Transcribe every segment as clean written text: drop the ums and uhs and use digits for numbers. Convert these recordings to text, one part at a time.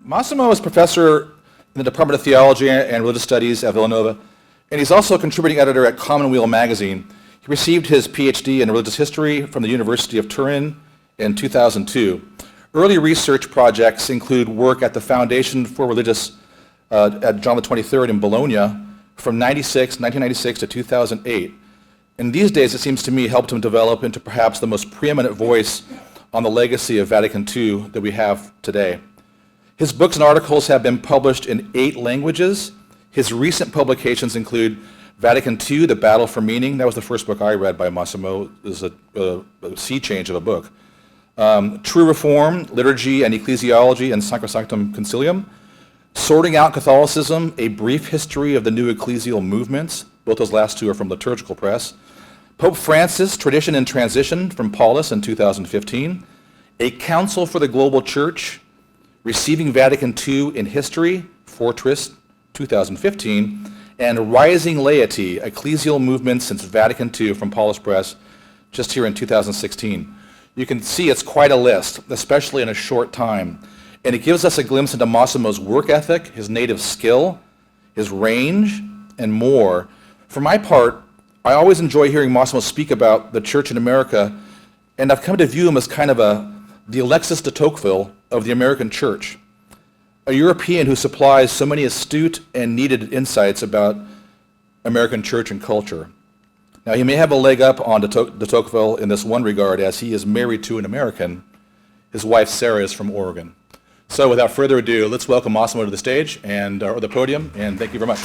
Massimo is professor in the Department of Theology and Religious Studies at Villanova, and he's also a contributing editor at Commonweal magazine. He received his PhD in religious history from the University of Turin in 2002. Early research projects include work at the Foundation for Religious at John the 23rd in Bologna from 1996 to 2008. And these days, it seems to me, helped him develop into perhaps the most preeminent voice on the legacy of Vatican II that we have today. His books and articles have been published in 8 languages. His recent publications include Vatican II, The Battle for Meaning. That was the first book I read by Massimo. It was a sea change of a book. True Reform, Liturgy and Ecclesiology and Sacrosanctum Concilium. Sorting Out Catholicism, A Brief History of the New Ecclesial Movements. Both those last 2 are from Liturgical Press. Pope Francis, Tradition and Transition from Paulus in 2015. A Council for the Global Church, Receiving Vatican II in History, Fortress, 2015, and Rising Laity, Ecclesial Movements Since Vatican II from Paulus Press, just here in 2016. You can see it's quite a list, especially in a short time. And it gives us a glimpse into Massimo's work ethic, his native skill, his range, and more. For my part, I always enjoy hearing Massimo speak about the church in America, and I've come to view him as kind of the Alexis de Tocqueville of the American church, a European who supplies so many astute and needed insights about American church and culture. Now, he may have a leg up on de Tocqueville in this one regard, as he is married to an American. His wife, Sarah, is from Oregon. So without further ado, let's welcome Massimo to the stage and or the podium, and thank you very much.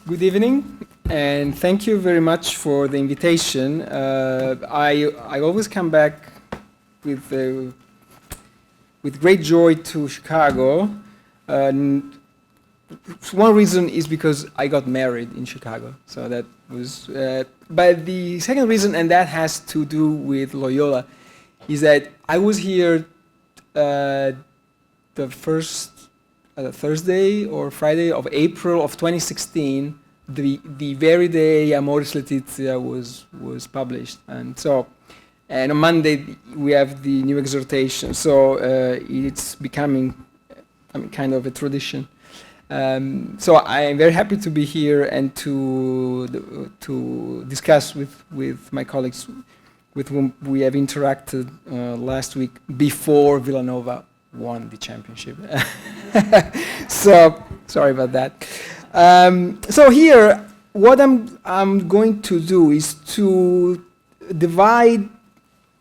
Good evening, and thank you very much for the invitation. I always come back with great joy to Chicago. One reason is because I got married in Chicago, so that was. But the second reason, and that has to do with Loyola, is that I was here the first Thursday or Friday of April of 2016, the very day Amoris Laetitia was published, and on Monday we have the new exhortation. So it's becoming kind of a tradition. So I am very happy to be here and to discuss with my colleagues with whom we have interacted last week before Villanova won the championship. So sorry about that. So here, what I'm going to do is to divide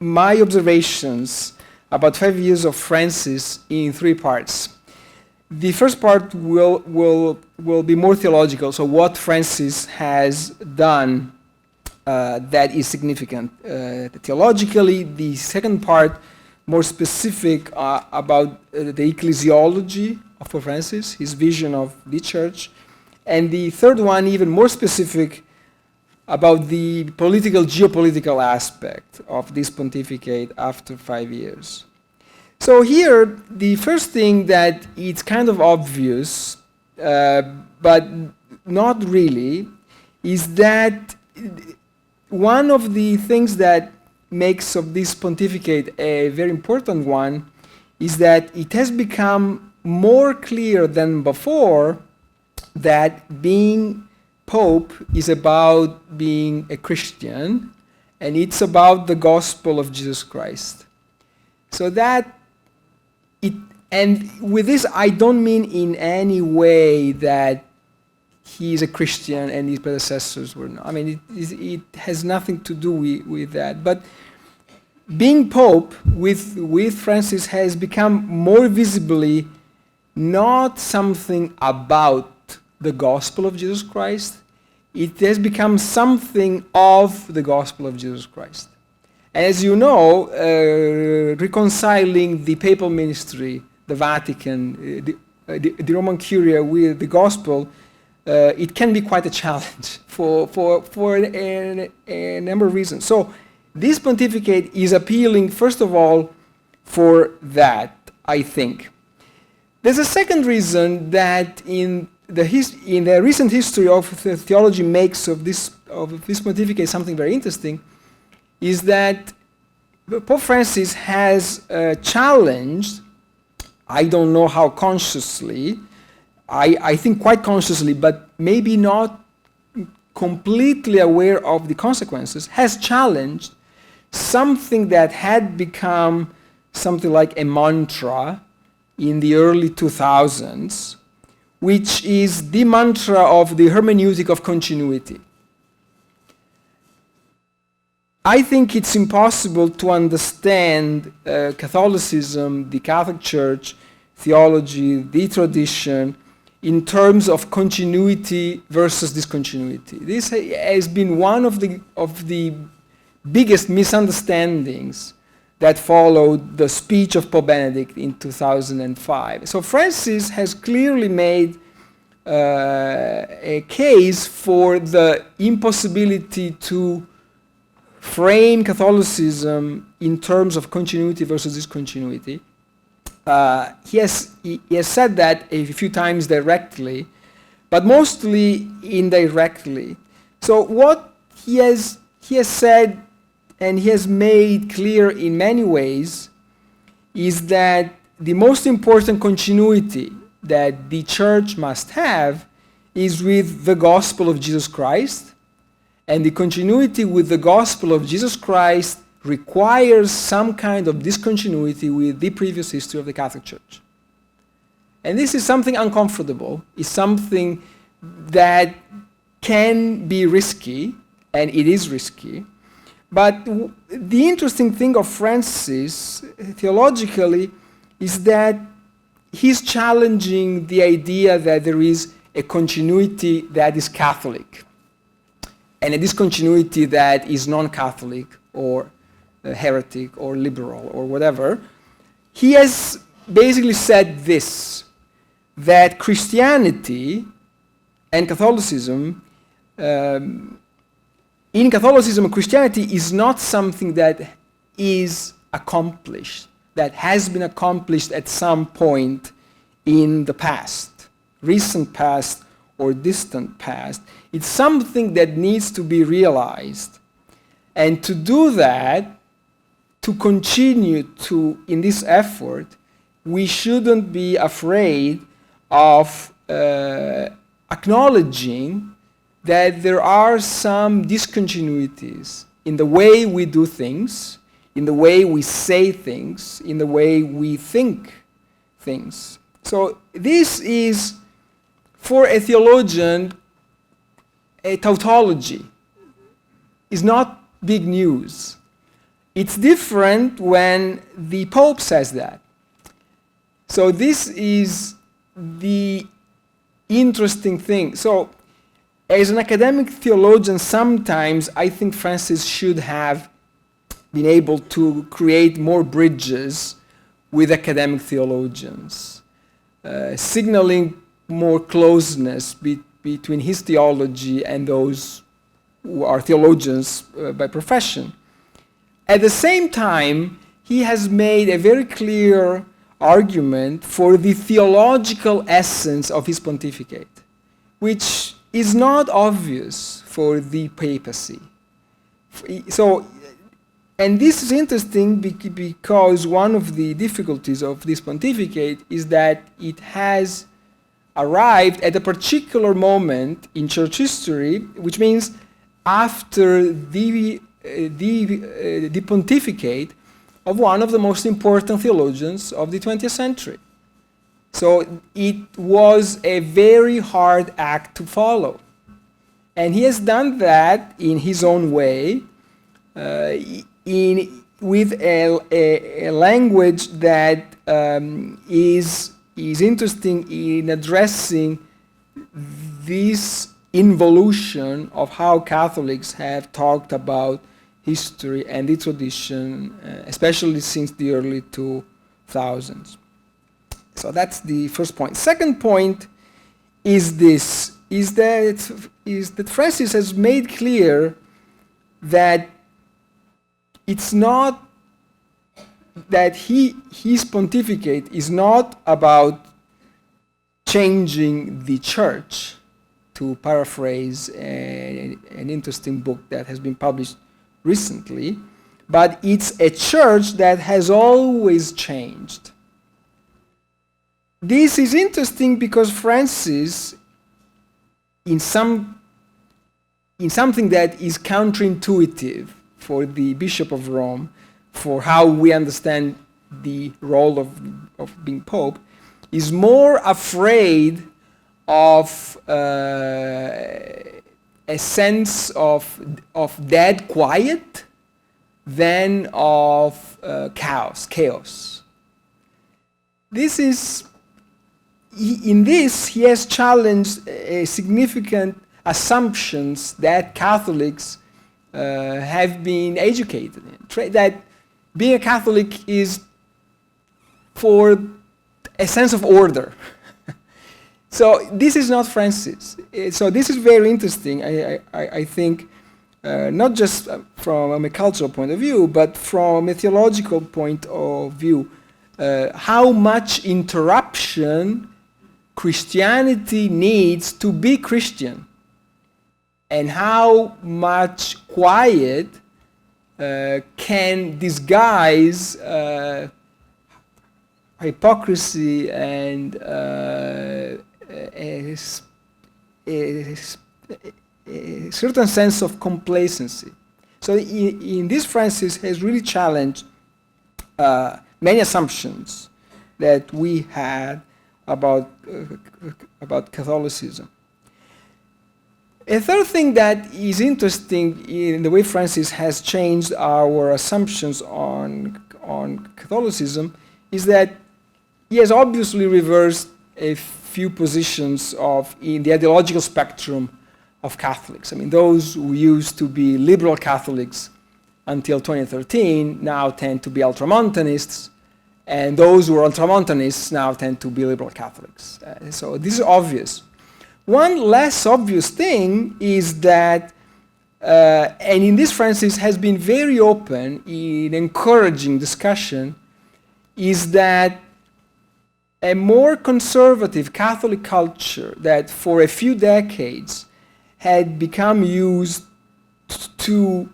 my observations about 5 years of Francis in 3 parts. The first part will be more theological, so what Francis has done that is significant theologically. The second part, more specific about the ecclesiology of Pope Francis, his vision of the church. And the third one, even more specific, about the geopolitical aspect of this pontificate after 5 years. So here, the first thing that it's kind of obvious, but not really, is that one of the things that makes of this pontificate a very important one is that it has become more clear than before that being Pope is about being a Christian, and it's about the gospel of Jesus Christ. So that and with this, I don't mean in any way that he is a Christian and his predecessors were not. I mean, it has nothing to do with that. But being Pope with Francis has become more visibly not something about the gospel of Jesus Christ. It has become something of the gospel of Jesus Christ. And as you know, reconciling the papal ministry, the Vatican, the Roman Curia with the gospel, it can be quite a challenge for a number of reasons. So this pontificate is appealing, first of all, for that, I think. There's a second reason that in in the recent history of the theology makes of this pontificate something very interesting, is that Pope Francis has challenged, I don't know how consciously, I think quite consciously, but maybe not completely aware of the consequences, has challenged something that had become something like a mantra in the early 2000s, which is the mantra of the hermeneutic of continuity. I think it's impossible to understand Catholicism, the Catholic Church, theology, the tradition, in terms of continuity versus discontinuity. This has been one of the biggest misunderstandings that followed the speech of Pope Benedict in 2005. So Francis has clearly made a case for the impossibility to frame Catholicism in terms of continuity versus discontinuity. He has said that a few times directly, but mostly indirectly. So what he has said and he has made clear in many ways is that the most important continuity that the Church must have is with the gospel of Jesus Christ, and the continuity with the gospel of Jesus Christ requires some kind of discontinuity with the previous history of the Catholic Church. And this is something uncomfortable, it's something that can be risky, and it is risky. But the interesting thing of Francis, theologically, is that he's challenging the idea that there is a continuity that is Catholic, and a discontinuity that is non-Catholic, or heretic, or liberal, or whatever. He has basically said this, that Christianity and Catholicism, in Catholicism, Christianity is not something that is accomplished, that has been accomplished at some point in the past, recent past or distant past. It's something that needs to be realized. And to do that, to continue in this effort, we shouldn't be afraid of acknowledging that there are some discontinuities in the way we do things, in the way we say things, in the way we think things. So this is, for a theologian, a tautology. It's not big news. It's different when the Pope says that. So this is the interesting thing. So as an academic theologian, sometimes I think Francis should have been able to create more bridges with academic theologians, signaling more closeness between his theology and those who are theologians by profession. At the same time, he has made a very clear argument for the theological essence of his pontificate, which is not obvious for the papacy. So, and this is interesting because one of the difficulties of this pontificate is that it has arrived at a particular moment in church history, which means after the pontificate of one of the most important theologians of the 20th century. So it was a very hard act to follow. And he has done that in his own way, with a language that is interesting in addressing this involution of how Catholics have talked about history and the tradition, especially since the early 2000s. So that's the first point. Second point is this, is that Francis has made clear that it's not that his pontificate is not about changing the church, to paraphrase an interesting book that has been published recently, but it's a church that has always changed. This is interesting because Francis, in something that is counterintuitive for the Bishop of Rome, for how we understand the role of being Pope, is more afraid of a sense of dead quiet than of chaos. This is, in this, he has challenged significant assumptions that Catholics have been educated in. That being a Catholic is for a sense of order. So this is not Francis. So this is very interesting, I think, not just from a cultural point of view, but from a theological point of view. How much interruption Christianity needs to be Christian, and how much quiet can disguise hypocrisy and a certain sense of complacency. So in this, Francis has really challenged many assumptions that we had about Catholicism. A third thing that is interesting in the way Francis has changed our assumptions on Catholicism is that he has obviously reversed a few positions in the ideological spectrum of Catholics. I mean, those who used to be liberal Catholics until 2013 now tend to be ultramontanists, and those who are ultramontanists now tend to be liberal Catholics. So this is obvious. One less obvious thing is that, and in this Francis has been very open in encouraging discussion, is that a more conservative Catholic culture that for a few decades had become used to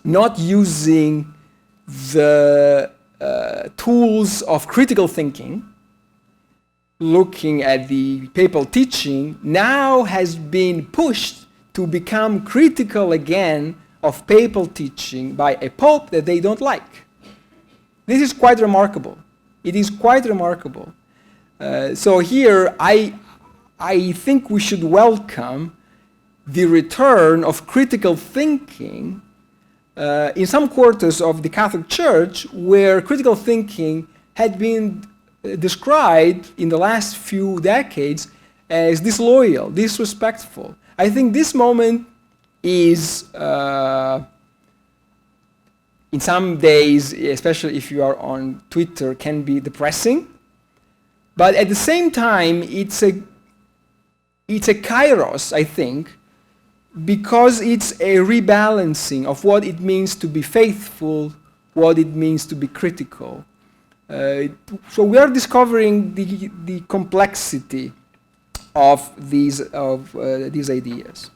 not using the tools of critical thinking, looking at the papal teaching, now has been pushed to become critical again of papal teaching by a pope that they don't like. This is quite remarkable. It is quite remarkable. So here, I think we should welcome the return of critical thinking in some quarters of the Catholic Church, where critical thinking had been described in the last few decades as disloyal, disrespectful. I think this moment is, in some days, especially if you are on Twitter, can be depressing. But at the same time, it's a kairos, I think, because it's a rebalancing of what it means to be faithful, what it means to be critical. So we are discovering the complexity of these ideas.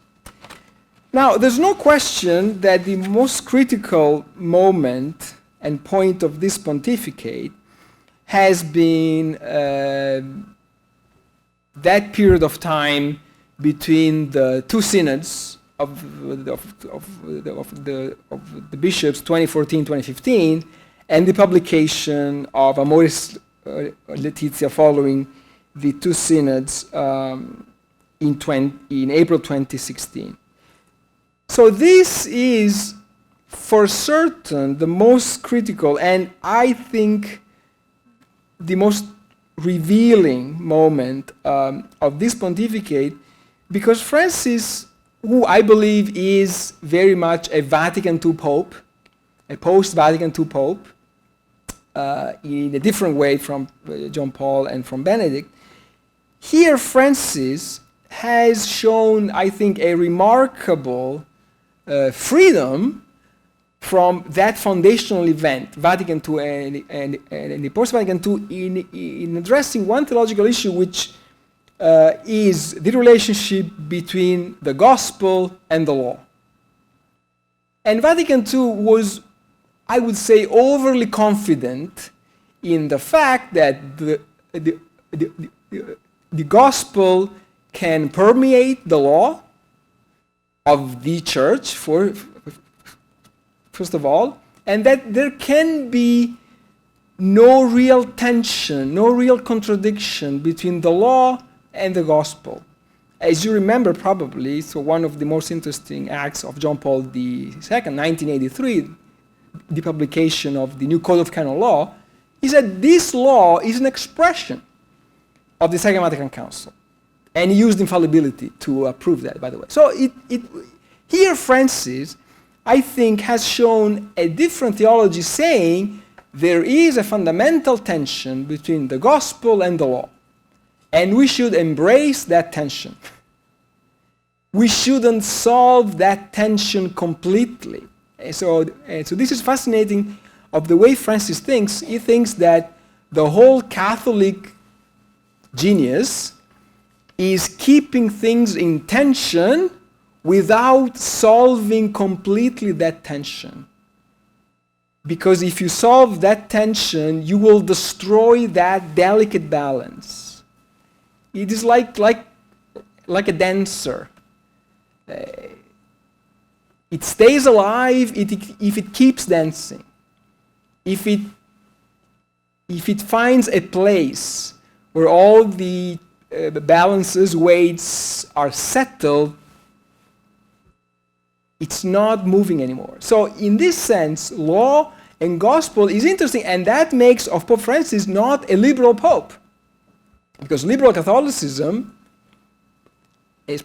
Now, there's no question that the most critical moment and point of this pontificate has been that period of time between the two synods of the bishops, 2014-2015, and the publication of Amoris Laetitia following the two synods in April 2016. So this is, for certain, the most critical and I think the most revealing moment of this pontificate, because Francis, who I believe is very much a Vatican II Pope, a post-Vatican II Pope, in a different way from John Paul and from Benedict, here Francis has shown, I think, a remarkable freedom from that foundational event, Vatican II and the post-Vatican II, in addressing one theological issue, which is the relationship between the gospel and the law. And Vatican II was, I would say, overly confident in the fact that the gospel can permeate the law of the church, first of all, and that there can be no real tension, no real contradiction between the law and the gospel. As you remember probably, so one of the most interesting acts of John Paul II, 1983, the publication of the new Code of Canon Law, is that this law is an expression of the Second Vatican Council. And he used infallibility to prove that, by the way. So here Francis, I think, has shown a different theology, saying there is a fundamental tension between the gospel and the law. And we should embrace that tension. We shouldn't solve that tension completely. So this is fascinating of the way Francis thinks. He thinks that the whole Catholic genius is keeping things in tension without solving completely that tension. Because if you solve that tension, you will destroy that delicate balance. It is like a dancer. It stays alive if it keeps dancing. If it finds a place where all the balances, weights are settled, it's not moving anymore. So in this sense, law and gospel is interesting, and that makes of Pope Francis not a liberal pope. Because liberal Catholicism is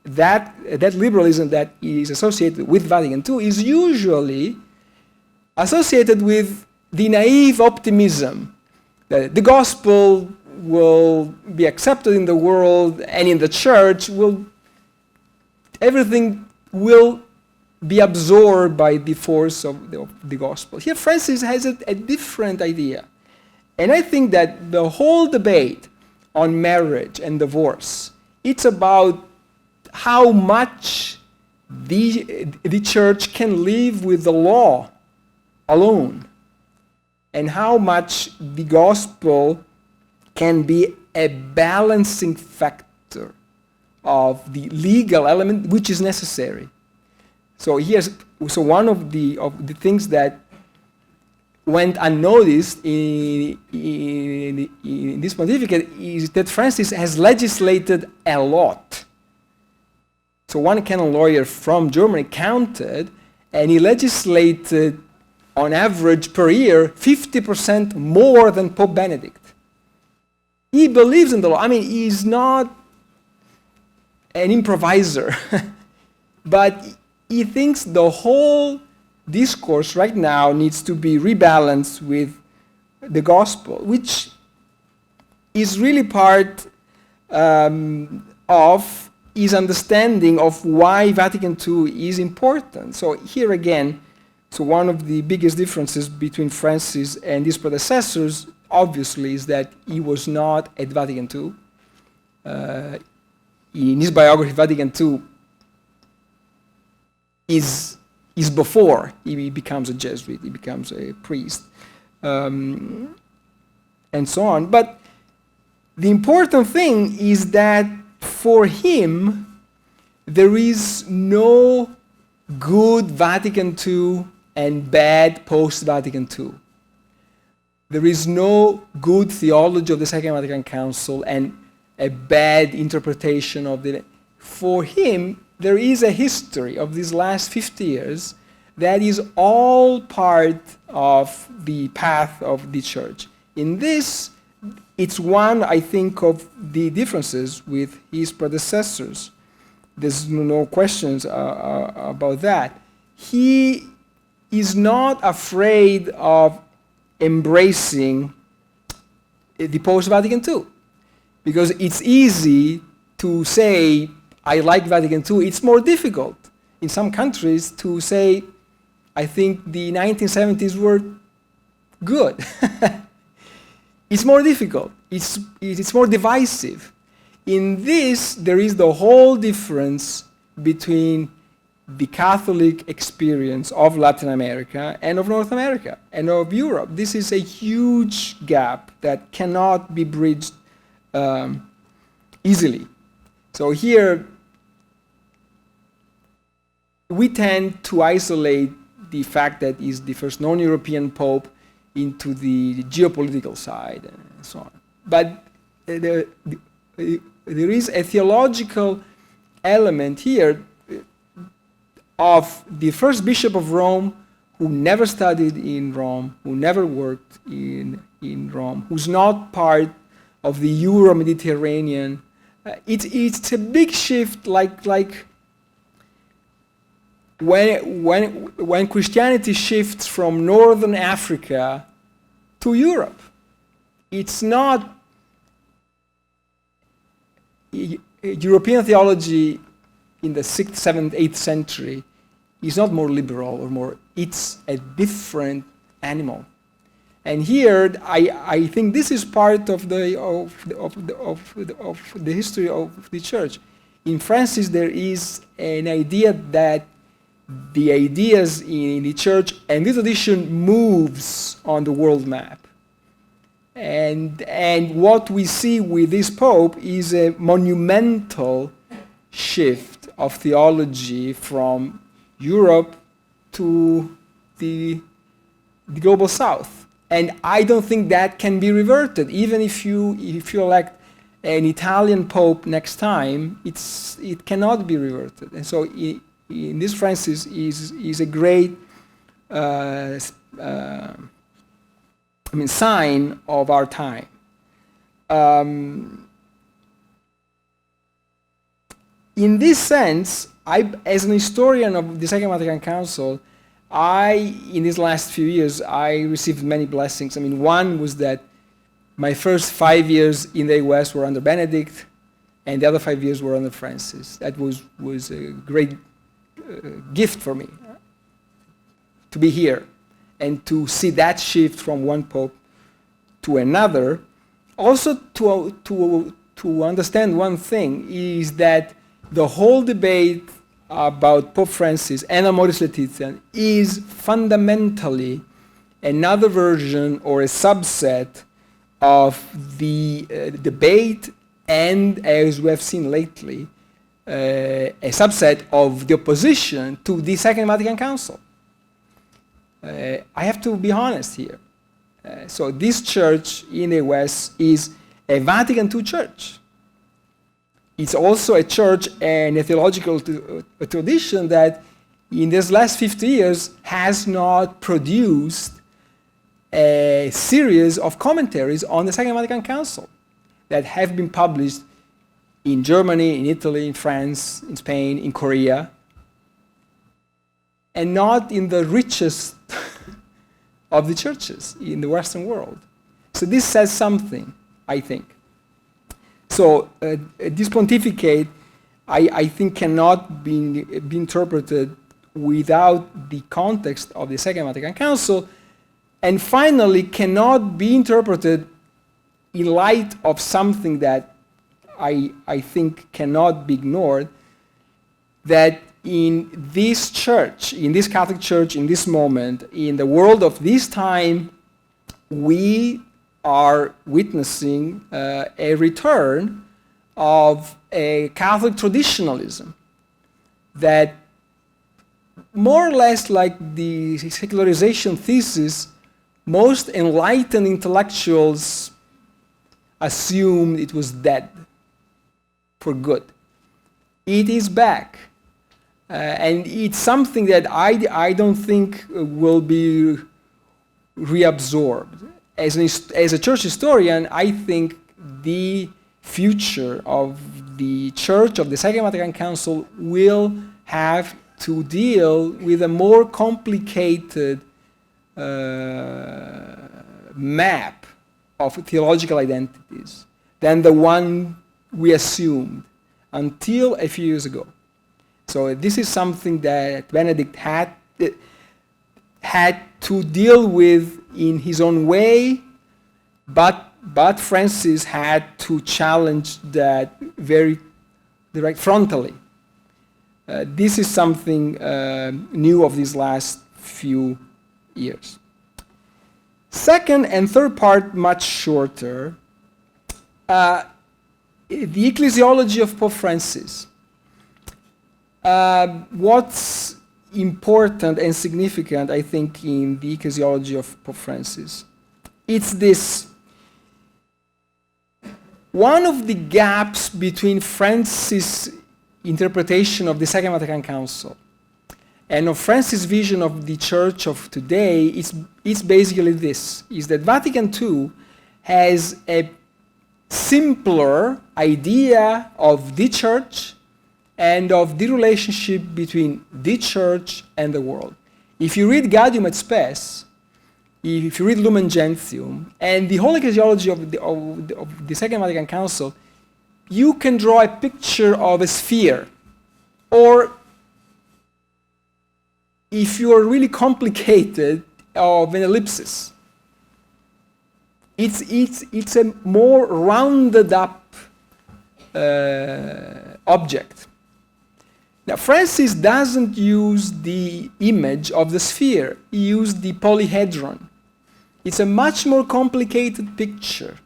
that liberalism that is associated with Vatican II is usually associated with the naive optimism that the gospel will be accepted in the world and in the church, everything will be absorbed by the force of the gospel. Here Francis has a different idea. And I think that the whole debate on marriage and divorce, it's about how much the church can live with the law alone, and how much the gospel can be a balancing factor of the legal element which is necessary. So one of the things that went unnoticed in this pontificate is that Francis has legislated a lot. So one canon lawyer from Germany counted, and he legislated on average per year 50% more than Pope Benedict. He believes in the law. I mean, he's not an improviser, but he thinks the whole discourse right now needs to be rebalanced with the gospel, which is really part of his understanding of why Vatican II is important. So here again, one of the biggest differences between Francis and his predecessors, obviously, is that he was not at Vatican II. In his biography, Vatican II is before he becomes a Jesuit, he becomes a priest, and so on. But the important thing is that for him, there is no good Vatican II and bad post-Vatican II. There is no good theology of the Second Vatican Council and a bad interpretation of the... For him, there is a history of these last 50 years that is all part of the path of the church. In this, it's one, I think, of the differences with his predecessors. There's no questions about that. He is not afraid of embracing the post-Vatican II, because it's easy to say, I like Vatican II. It's more difficult in some countries to say, I think the 1970s were good. It's more difficult. It's more divisive. In this, there is the whole difference between the Catholic experience of Latin America and of North America and of Europe. This is a huge gap that cannot be bridged easily. So here, we tend to isolate the fact that he's the first non-European pope into the geopolitical side and so on. But there is a theological element here of the first bishop of Rome who never studied in Rome, who never worked in Rome, who's not part of the Euro-Mediterranean. It's a big shift, like when Christianity shifts from Northern Africa to Europe. It's not European theology in the 6th, 7th, 8th century is not more liberal or more, it's a different animal. And here, I think this is part of the history of the church. In Francis, there is an idea that the ideas in the church and the tradition moves on the world map. And what we see with this Pope is a monumental shift of theology from Europe to the global south. And I don't think that can be reverted. Even if you elect an Italian Pope next time, it cannot be reverted. And so in this Francis is a great sign of our time. In this sense, as an historian of the Second Vatican Council, in these last few years, I received many blessings. One was that my first 5 years in the US were under Benedict, and the other 5 years were under Francis. That was a great gift for me to be here and to see that shift from one pope to another. Also to understand one thing is that the whole debate about Pope Francis and Amoris Laetitia is fundamentally another version or a subset of the debate, and as we have seen lately, a subset of the opposition to the Second Vatican Council. I have to be honest here. So this church in the West is a Vatican II church. It's also a church and a theological tradition that in these last 50 years has not produced a series of commentaries on the Second Vatican Council that have been published in Germany, in Italy, in France, in Spain, in Korea, and not in the richest of the churches in the Western world. So this says something, I think. So this pontificate, I think, cannot be interpreted without the context of the Second Vatican Council, and finally cannot be interpreted in light of something that I think cannot be ignored, that in this church, in this Catholic Church, in this moment, in the world of this time, we are witnessing a return of a Catholic traditionalism that, more or less like the secularization thesis, most enlightened intellectuals assumed it was dead for good. It is back. And it's something that I don't think will be reabsorbed. As a church historian, I think the future of the Church of the Second Vatican Council will have to deal with a more complicated map of theological identities than the one we assumed until a few years ago. So this is something that Benedict had. had to deal with in his own way, but Francis had to challenge that very direct frontally. This is something new of these last few years. Second and third part, much shorter. The Ecclesiology of Pope Francis. What's important and significant, I think, in the Ecclesiology of Pope Francis? It's this. One of the gaps between Francis' interpretation of the Second Vatican Council and of Francis' vision of the Church of today is basically this, is that Vatican II has a simpler idea of the Church and of the relationship between the Church and the world. If you read Gaudium et Spes, if you read Lumen Gentium, and the whole ecclesiology of the Second Vatican Council, you can draw a picture of a sphere, or if you are really complicated, of an ellipsis. It's a more rounded up object. Now, Francis doesn't use the image of the sphere. He used the polyhedron. It's a much more complicated picture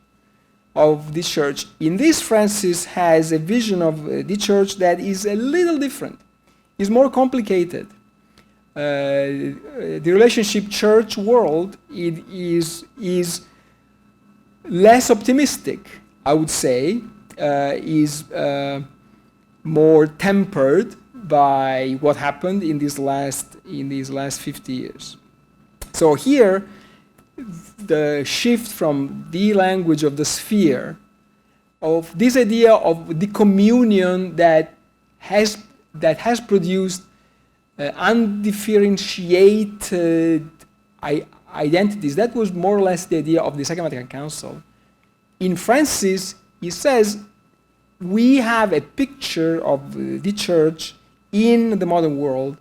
of the Church. In this, Francis has a vision of the Church that is a little different. It's more complicated. The relationship Church-world is less optimistic, I would say, is more tempered by what happened in these last 50 years. So here, the shift from the language of the sphere, of this idea of the communion that has produced undifferentiated identities. That was more or less the idea of the Second Vatican Council. In Francis, he says, we have a picture of the Church in the modern world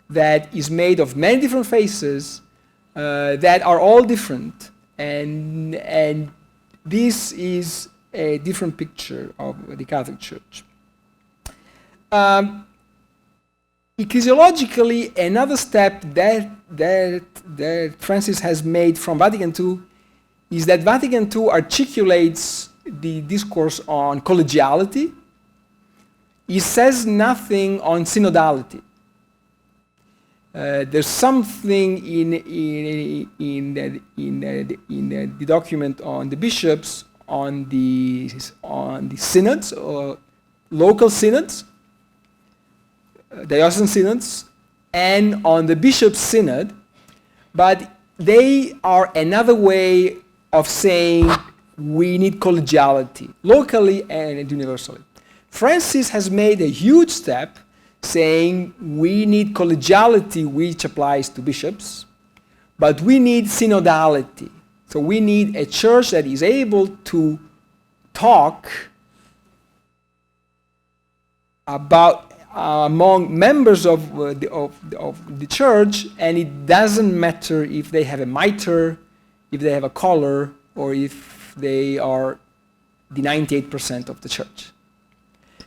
that is made of many different faces that are all different, and this is a different picture of the Catholic Church. Ecclesiologically, another step that Francis has made from Vatican II is that Vatican II articulates the discourse on collegiality. He says nothing on synodality. There's something in the document on the bishops, on the synods, or local synods, diocesan synods, and on the bishop's synod, but they are another way of saying we need collegiality, locally and universally. Francis has made a huge step saying we need collegiality, which applies to bishops, but we need synodality. So we need a church that is able to talk about among members of the church, and it doesn't matter if they have a mitre, if they have a collar, or if they are the 98% of the church.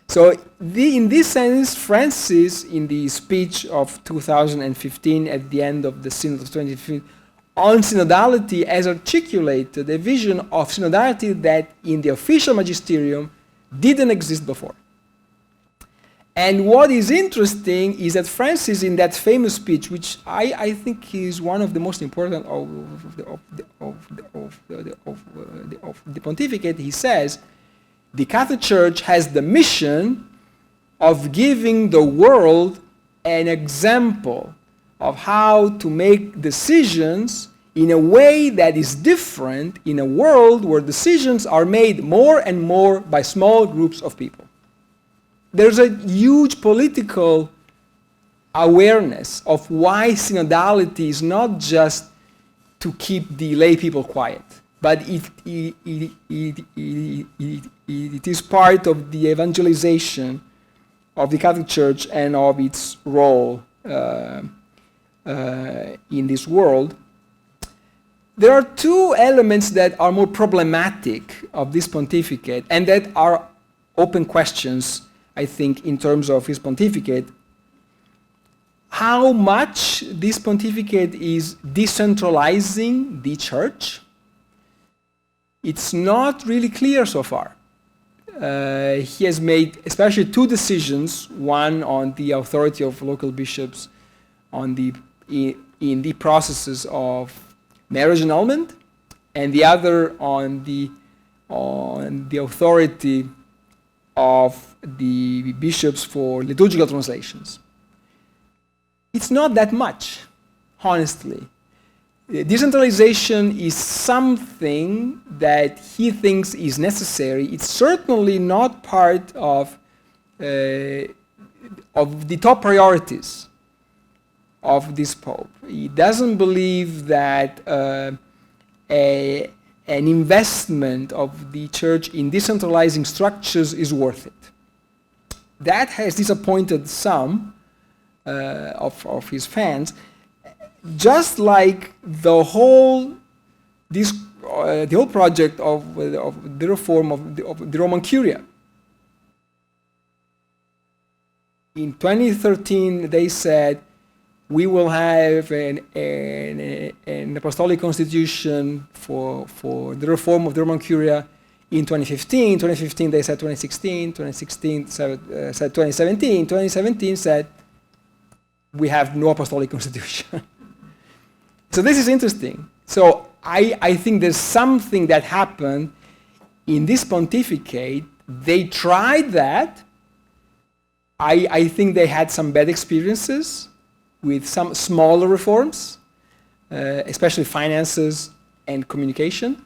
So in this sense, Francis, in the speech of 2015 at the end of the Synod of 2015, on synodality, has articulated a vision of synodality that in the official magisterium didn't exist before. And what is interesting is that Francis, in that famous speech, which I think is one of the most important of the pontificate, he says, the Catholic Church has the mission of giving the world an example of how to make decisions in a way that is different in a world where decisions are made more and more by small groups of people. There's a huge political awareness of why synodality is not just to keep the lay people quiet, but it is part of the evangelization of the Catholic Church and of its role in this world. There are two elements that are more problematic of this pontificate and that are open questions, I think, in terms of his pontificate. How much this pontificate is decentralizing the church? It's not really clear so far. He has made especially two decisions, one on the authority of local bishops in the processes of marriage annulment, and the other on the authority of the bishops for liturgical translations. It's not that much, honestly. Decentralization is something that he thinks is necessary. It's certainly not part of the top priorities of this Pope. He doesn't believe that an investment of the Church in decentralizing structures is worth it. That has disappointed some of his fans, just like the whole project of the reform of the Roman Curia. In 2013, they said, we will have an apostolic constitution for the reform of the Roman Curia in 2015. 2015 they said 2016. 2016 said 2017. 2017 said we have no apostolic constitution. So this is interesting. So I think there's something that happened in this pontificate. They tried that. I think they had some bad experiences with some smaller reforms, especially finances and communication,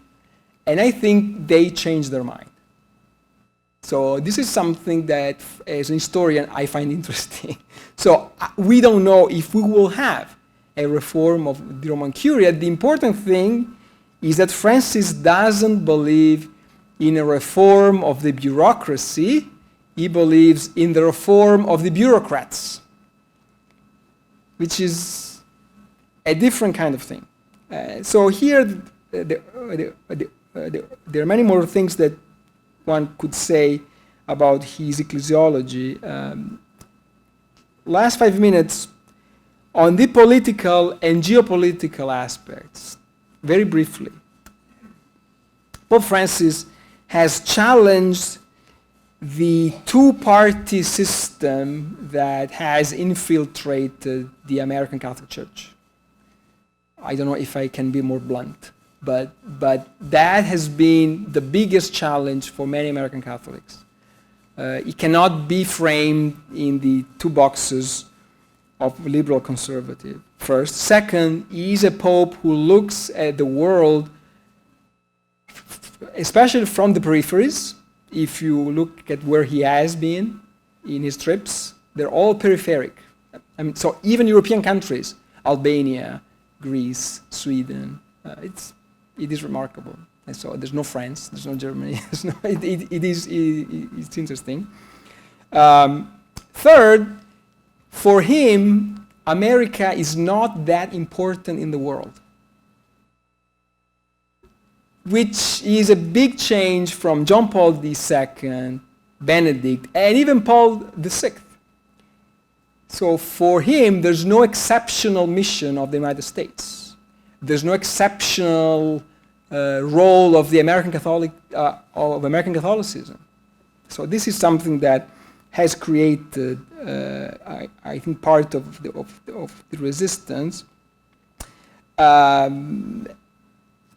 and I think they changed their mind. So this is something that, as an historian, I find interesting. So we don't know if we will have a reform of the Roman Curia. The important thing is that Francis doesn't believe in a reform of the bureaucracy. He believes in the reform of the bureaucrats, which is a different kind of thing. So here, there are many more things that one could say about his ecclesiology. Last 5 minutes on the political and geopolitical aspects, very briefly. Pope Francis has challenged the two-party system that has infiltrated the American Catholic Church. I don't know if I can be more blunt, but that has been the biggest challenge for many American Catholics. It cannot be framed in the two boxes of liberal conservative, first. Second, he is a pope who looks at the world, especially from the peripheries. If you look at where he has been in his trips, they're all peripheric. I mean, so even European countries, Albania, Greece, Sweden, it is remarkable. And so there's no France, there's no Germany. It's interesting. Third, for him, America is not that important in the world, which is a big change from John Paul II, Benedict, and even Paul VI. So for him, there's no exceptional mission of the United States. There's no exceptional role of the American Catholicism. So this is something that has created, I think, part of the resistance.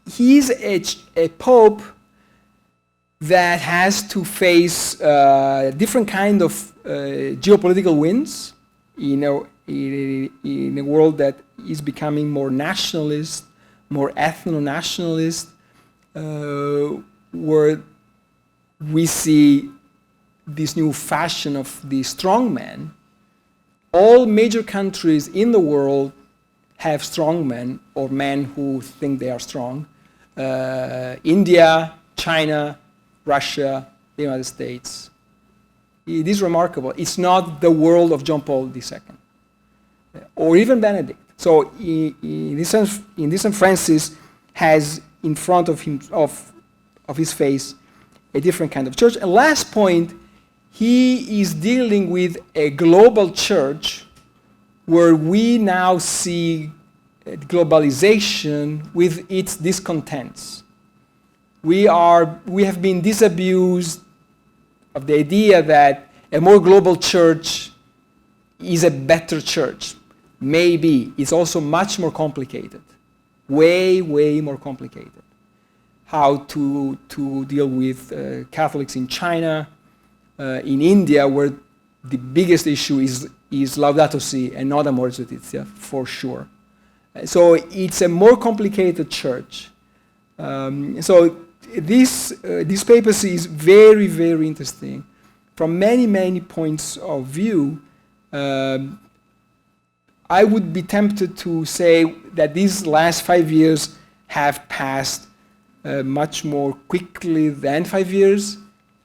He's a pope that has to face different kind of geopolitical winds in a world that is becoming more nationalist, more ethno-nationalist, where we see this new fashion of the strongman. All major countries in the world have strongmen or men who think they are strong. India, China, Russia, the United States. It is remarkable. It's not the world of John Paul II or even Benedict. So in this sense, Francis has in front of him of his face a different kind of church. And last point, he is dealing with a global church where we now see globalization with its discontents. We have been disabused of the idea that a more global church is a better church. Maybe. It's also much more complicated. Way, way more complicated. How to deal with Catholics in China, in India, where the biggest issue is Laudato Si and not Amoris Laetitia, for sure. So it's a more complicated church. So this papacy is very, very interesting from many, many points of view. I would be tempted to say that these last 5 years have passed much more quickly than 5 years.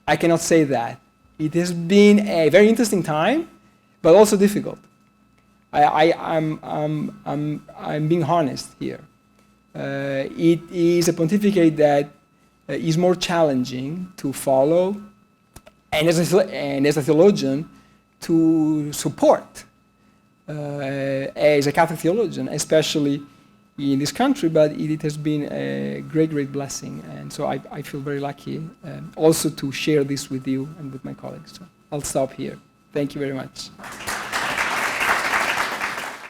I cannot say that. It has been a very interesting time, but also difficult. I'm being honest here. It is a pontificate that is more challenging to follow, and as a theologian, to support. As a Catholic theologian, especially in this country, but it has been a great, great blessing. And so I feel very lucky also to share this with you and with my colleagues. So I'll stop here. Thank you very much.